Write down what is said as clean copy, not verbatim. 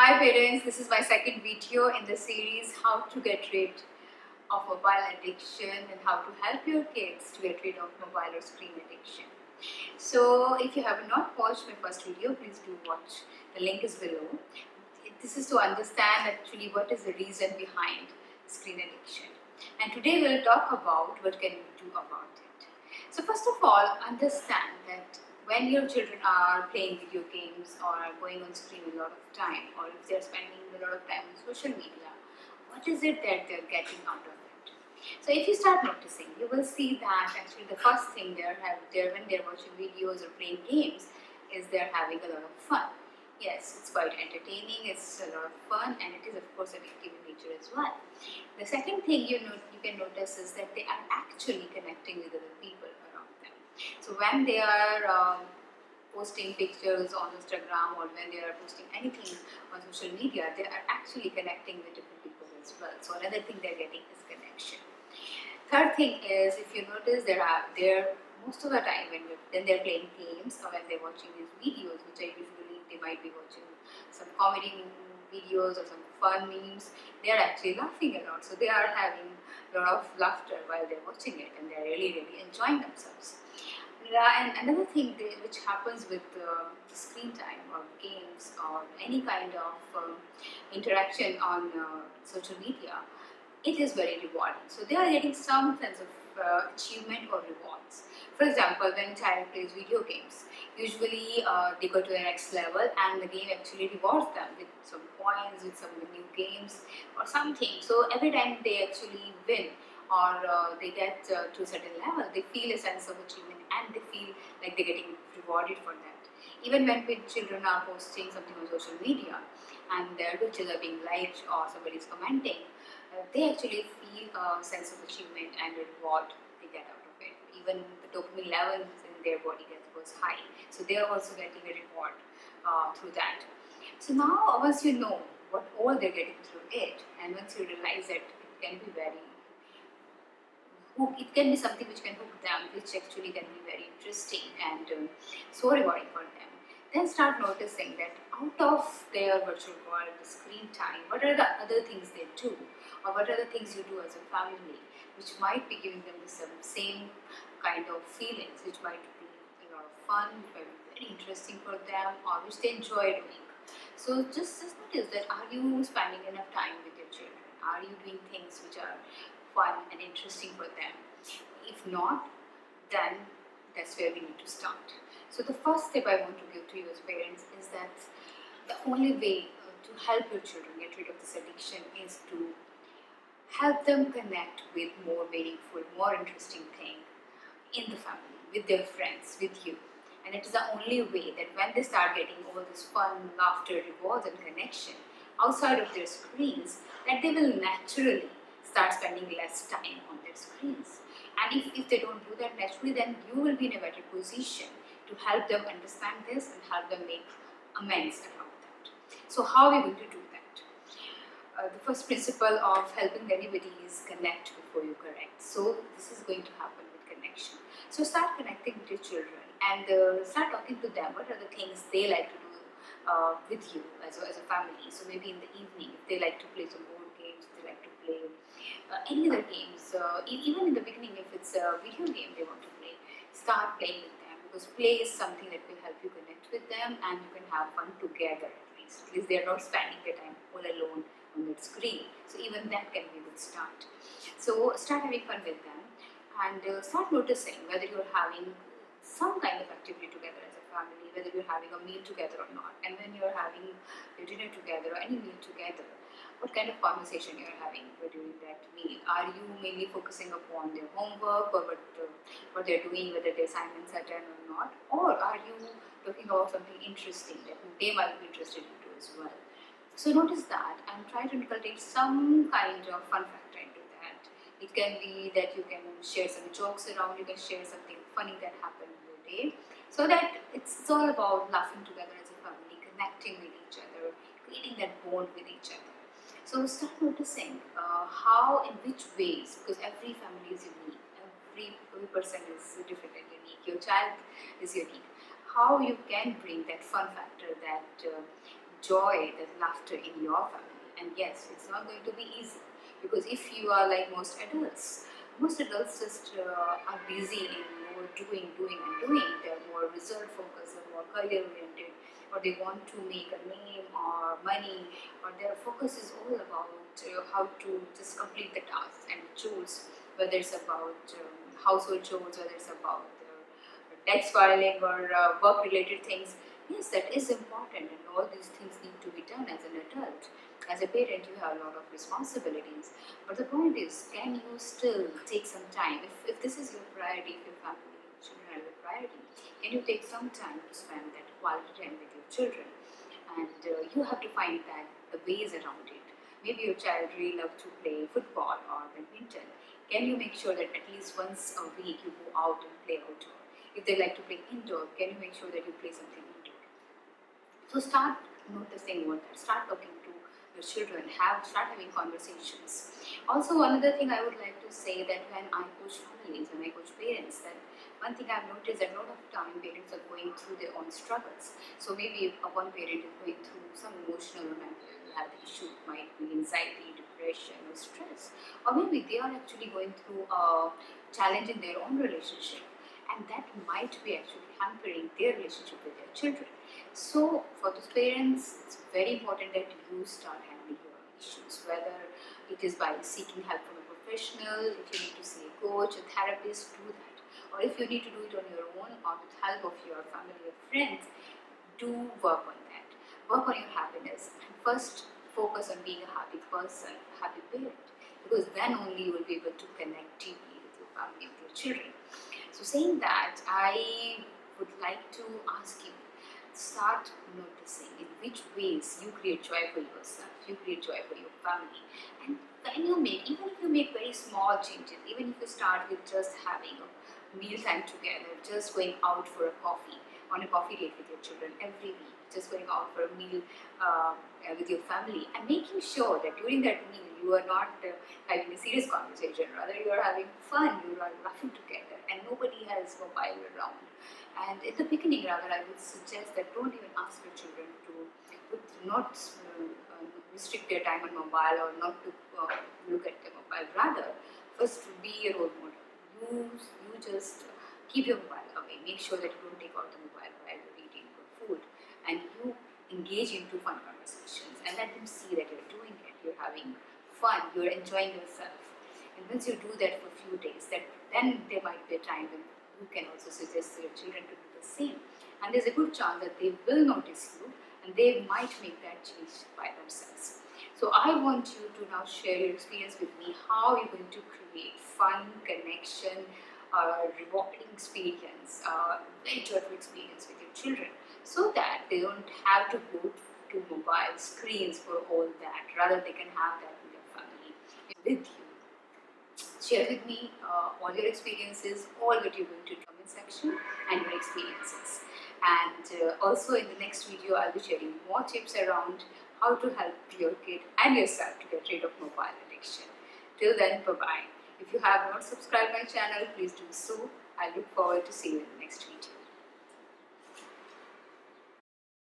Hi parents, this is my second video in the series how to get rid of mobile addiction and how to help your kids to get rid of mobile or screen addiction. So if you have not watched my first video, please do watch. The link is below. This is to understand actually what is the reason behind screen addiction. And today we'll talk about what can we do about it. So first of all, understand that when your children are playing video games or are going on screen a lot of time, or if they're spending a lot of time on social media, what is it that they're getting out of it? So if you start noticing, you will see that actually the first thing when they're watching videos or playing games is they're having a lot of fun. Yes, it's quite entertaining, it's a lot of fun, and it is of course addictive in nature as well. The second thing you can notice is that they are actually connecting with other people around them. So when they are posting pictures on Instagram or when they are posting anything on social media, they are actually connecting with different people as well. So another thing they're getting is connection. Third thing is, if you notice, there most of the time when they're playing games or when they're watching these videos, which are usually they might be watching some comedy videos or some fun memes, they are actually laughing a lot. So they are having a lot of laughter while they're watching it, and they're really enjoying themselves. And another thing which happens with screen time or games or any kind of interaction on social media, it is very rewarding. So they are getting some sense of achievement or rewards. For example, when child plays video games, usually they go to the next level and the game actually rewards them with some coins, with some new games or something. So every time they actually win or they get to a certain level, they feel a sense of achievement and they feel like they're getting rewarded for that. Even when children are posting something on social media and their pictures are being liked or somebody is commenting, they actually feel a sense of achievement and a reward they get out of it. Even the dopamine levels in their body goes high, so they are also getting a reward through that. So now, once you know what all they're getting through it, and once you realize that it can be it can be something which can hook them, which actually can be very interesting and so rewarding for them. Then start noticing that out of their virtual world, the screen time, what are the other things they do, or what are the things you do as a family, which might be giving them the same kind of feelings, which might be a lot of fun, which might be very interesting for them, or which they enjoy doing. So just notice that, are you spending enough time with your children? Are you doing things which are fun and interesting for them? If not, then that's where we need to start. So the first tip I want to give to you as parents is that the only way to help your children get rid of this addiction is to help them connect with more meaningful, more interesting thing in the family, with their friends, with you. And it is the only way that when they start getting all this fun, laughter, rewards and connection outside of their screens, that they will naturally start spending less time on their screens. And if they don't do that naturally, then you will be in a better position to help them understand this and help them make amends around that. So how are we going to do that? The first principle of helping anybody is connect before you correct. So this is going to happen with connection. So start connecting with your children and start talking to them. What are the things they like to do with you as a family? So maybe in the evening, if they like to play some board games, if they like to play any other games, even in the beginning, if it's a video game they want to play, start playing with them, because play is something that will help you connect with them and you can have fun together at least. At least they are not spending their time all alone on that screen. So even that can be a good start. So start having fun with them and start noticing whether you're having some kind of activity together as a family, whether you're having a meal together or not. And when you're having your dinner together or any meal together, what kind of conversation you're having during that meal. Are you mainly focusing upon their homework or what they're doing, whether their assignments are done or not? Or are you talking about something interesting that they might be interested into as well? So notice that and try to inculcate some kind of fun factor into that. It can be that you can share some jokes around, you can share something funny that happened in your day, so that it's all about laughing together as a family, connecting with each other, creating that bond with each other. So start noticing how, in which ways, because every family is unique, every person is different and unique, your child is unique, how you can bring that fun factor, that joy, the laughter in your family. And yes, it's not going to be easy, because if you are like most adults just are busy in more doing and doing. They're more result focused, they're more career oriented, or they want to make a name or money, or their focus is all about how to just complete the tasks and chores, whether it's about household chores, whether it's about text filing or work related things. Yes, that is important, and all these things need to be done as an adult. As a parent, you have a lot of responsibilities. But the point is, can you still take some time? If this is your priority, if your family, children are your priority, can you take some time to spend that quality time with your children? And you have to find that the ways around it. Maybe your child really loves to play football or badminton. Can you make sure that at least once a week you go out and play outdoor? If they like to play indoor, can you make sure that you play something indoor? So start noticing what that. Start talking to your children. Start having conversations. Also, another thing I would like to say, that when I coach families, when I coach parents, that one thing I've noticed that a lot of time parents are going through their own struggles. So maybe one parent is going through some emotional or mental health issue, might be anxiety, depression, or stress, or maybe they are actually going through a challenge in their own relationship, and that might be actually hampering their relationship with their children. So, for those parents, it's very important that you start handling your issues, whether it is by seeking help from a professional, if you need to see a coach, a therapist, do that. Or if you need to do it on your own or with help of your family or friends, do work on that. Work on your happiness, and first focus on being a happy person, happy parent, because then only you will be able to connect deeply with your family, with your children. So, saying that, I would like to ask you, start noticing in which ways you create joy for yourself, you create joy for your family. And when you make, even if you make very small changes, even if you start with just having a mealtime together, just going out for a coffee, on a coffee date with your children every week, just going out for a meal with your family, and making sure that during that meal you are not having a serious conversation, rather you are having fun, you are laughing together, and nobody has mobile around. And in the beginning, rather, I would suggest that don't even ask your children to not restrict their time on mobile, or not to look at the mobile. Rather, first be a role model. You just keep your mobile away. Make sure that you don't take out the mobile while you're eating your food, and you engage into fun conversations, and let them see that you're doing it. You're having fun. You're enjoying yourself. And once you do that for a few days, that then there might be a time when you can also suggest to your children to do the same. And there's a good chance that they will notice you, and they might make that change by themselves. So I want you to now share your experience with me. How you're going to create fun, connection, rewarding experience, very joyful experience with your children, so that they don't have to go to mobile screens for all that. Rather, they can have that with their family, with you. Share with me all your experiences, all what you're going to do in the comment section, and your experiences. And also in the next video, I'll be sharing more tips around how to help your kid and yourself to get rid of mobile addiction. Till then, bye bye. If you have not subscribed my channel, please do so. I look forward to seeing you in the next video.